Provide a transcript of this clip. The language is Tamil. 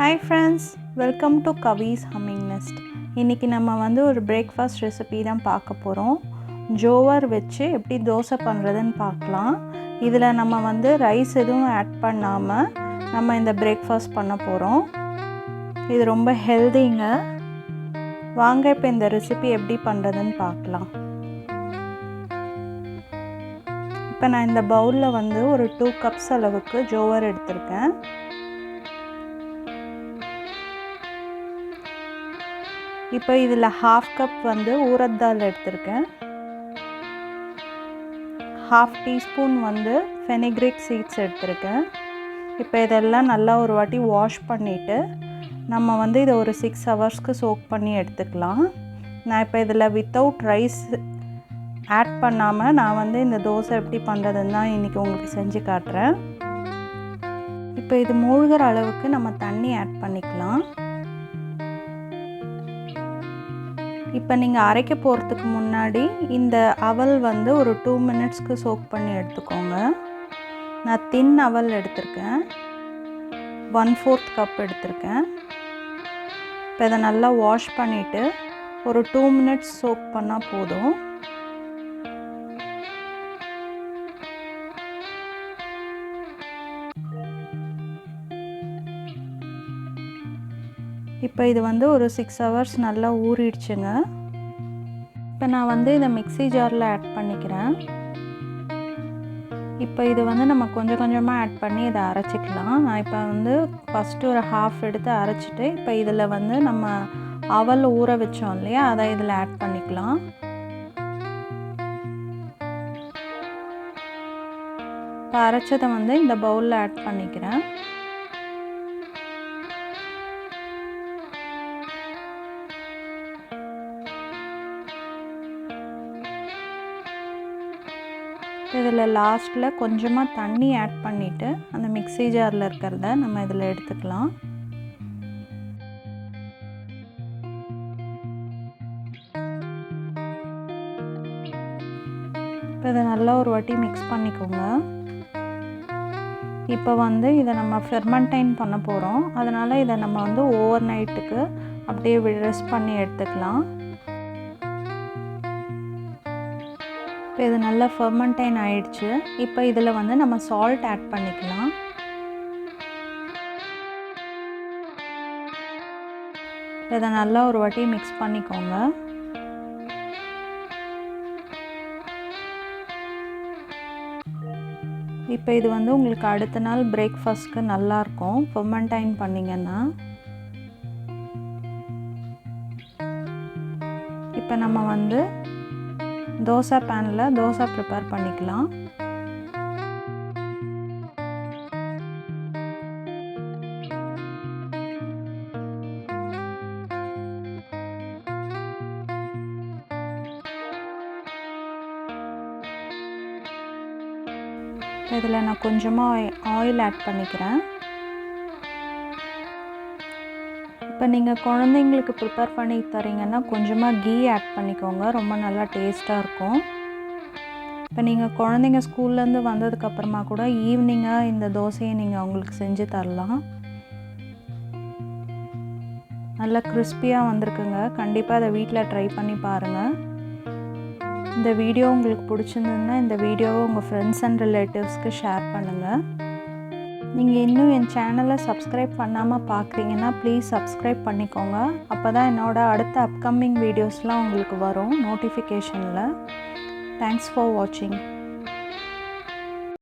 Hi friends, welcome to Kavi's Humming Nest. இன்னைக்கு நம்ம வந்து ஒரு பிரேக்ஃபாஸ்ட் ரெசிபி தான் பார்க்க போகிறோம். ஜோவர் வச்சு எப்படி தோசை பண்ணுறதுன்னு பார்க்கலாம். இதில் நம்ம வந்து ரைஸ் எதுவும் ஆட் பண்ணாமல் நம்ம இந்த பிரேக்ஃபாஸ்ட் பண்ண போகிறோம். இது ரொம்ப ஹெல்திங்க. வாங்க இப்போ இந்த ரெசிபி எப்படி பண்ணுறதுன்னு பார்க்கலாம். இப்போ நான் இந்த பவுலில் வந்து ஒரு 2 கப்ஸ் அளவுக்கு ஜோவர் எடுத்திருக்கேன். இப்போ இதில் 1/2 கப் வந்து ஊரத் தால் எடுத்திருக்கேன். 1/2 டீஸ்பூன் வந்து ஃபெனிக்ரிக் சீட்ஸ் எடுத்திருக்கேன். இப்போ இதெல்லாம் நல்லா ஒரு வாட்டி வாஷ் பண்ணிவிட்டு நம்ம வந்து இதை ஒரு 6 ஹவர்ஸ்க்கு சோக் பண்ணி எடுத்துக்கலாம். நான் இப்போ இதில் வித்தவுட் ரைஸ் ஆட் பண்ணாமல் நான் வந்து இந்த தோசை எப்படி பண்ணுறதுன்னு தான் இன்றைக்கி உங்களுக்கு செஞ்சு காட்டுறேன். இப்போ இது மூழ்கிற அளவுக்கு நம்ம தண்ணி ஆட் பண்ணிக்கலாம். இப்போ நீங்கள் அரைக்க போகிறதுக்கு முன்னாடி இந்த அவல் வந்து ஒரு 2 மினிட்ஸ்க்கு சோக் பண்ணி எடுத்துக்கோங்க. நான் தின் அவல் எடுத்திருக்கேன். 1/4 கப் எடுத்திருக்கேன். இப்போ இதை நல்லா வாஷ் பண்ணிவிட்டு ஒரு 2 மினிட்ஸ் சோக் பண்ணால் போதும். இப்போ இது வந்து ஒரு 6 ஹவர்ஸ் நல்லா ஊறிடுச்சுங்க. இப்போ நான் வந்து இதை மிக்ஸி ஜாரில் ஆட் பண்ணிக்கிறேன். இப்போ இது வந்து நம்ம கொஞ்சம் கொஞ்சமாக ஆட் பண்ணி இதை அரைச்சிக்கலாம். நான் இப்போ வந்து ஃபஸ்ட்டு ஒரு 1/2 எடுத்து அரைச்சிட்டு இப்போ இதில் வந்து நம்ம அவல் ஊற வச்சோம் இல்லையா, அதை இதில் ஆட் பண்ணிக்கலாம். இப்போ அரைச்சதை வந்து இந்த பவுலில் ஆட் பண்ணிக்கிறேன். இதில் லாஸ்ட்டில் கொஞ்சமாக தண்ணி ஆட் பண்ணிவிட்டு அந்த மிக்ஸி ஜாரில் இருக்கிறத நம்ம இதில் எடுத்துக்கலாம். இப்போ இதை நல்லா ஒரு வாட்டி மிக்ஸ் பண்ணிக்கோங்க. இப்போ வந்து இதை நம்ம ஃபெர்மெண்டைன் பண்ண போகிறோம். அதனால் இதை நம்ம வந்து ஓவர் நைட்டுக்கு அப்படியே ரெஸ்ட் பண்ணி எடுத்துக்கலாம். இப்போ இது நல்லா ஃபெர்மெண்டைன் ஆகிடுச்சு. இப்போ இதில் வந்து நம்ம சால்ட் ஆட் பண்ணிக்கலாம். இதை நல்லா ஒரு வாட்டி மிக்ஸ் பண்ணிக்கோங்க. இப்போ இது வந்து உங்களுக்கு அடுத்த நாள் பிரேக்ஃபாஸ்ட்க்கு நல்லாயிருக்கும் ஃபெர்மெண்டைன் பண்ணிங்கன்னா. இப்போ நம்ம வந்து தோசை பேனில் தோசை ப்ரிப்பேர் பண்ணிக்கலாம். இதில் நான் கொஞ்சமாக ஆயில் ஆட் பண்ணிக்கிறேன். இப்போ நீங்கள் குழந்தைங்களுக்கு ப்ரிப்பேர் பண்ணி தரீங்கன்னா கொஞ்சமாக கீ ஆட் பண்ணிக்கோங்க. ரொம்ப நல்லா டேஸ்ட்டாக இருக்கும். இப்போ நீங்கள் குழந்தைங்க ஸ்கூல்லேருந்து வந்ததுக்கப்புறமா கூட ஈவினிங்காக இந்த தோசையை நீங்கள் அவங்களுக்கு செஞ்சு தரலாம். நல்லா கிறிஸ்பியாக வந்திருக்குங்க. கண்டிப்பாக அதை வீட்டில் ட்ரை பண்ணி பாருங்கள். இந்த வீடியோ உங்களுக்கு பிடிச்சிருந்ததுன்னா இந்த வீடியோவை உங்கள் ஃப்ரெண்ட்ஸ் அண்ட் ரிலேட்டிவ்ஸ்க்கு ஷேர் பண்ணுங்கள். நீங்கள் இன்னும் என் சேனலை சப்ஸ்கிரைப் பண்ணாமல் பார்க்குறீங்கன்னா ப்ளீஸ் சப்ஸ்கிரைப் பண்ணிக்கோங்க. அப்போ தான் என்னோடய அடுத்த அப்கமிங் வீடியோஸ்லாம் உங்களுக்கு வரும் நோட்டிஃபிகேஷனில். தேங்க்ஸ் ஃபார் வாட்சிங்.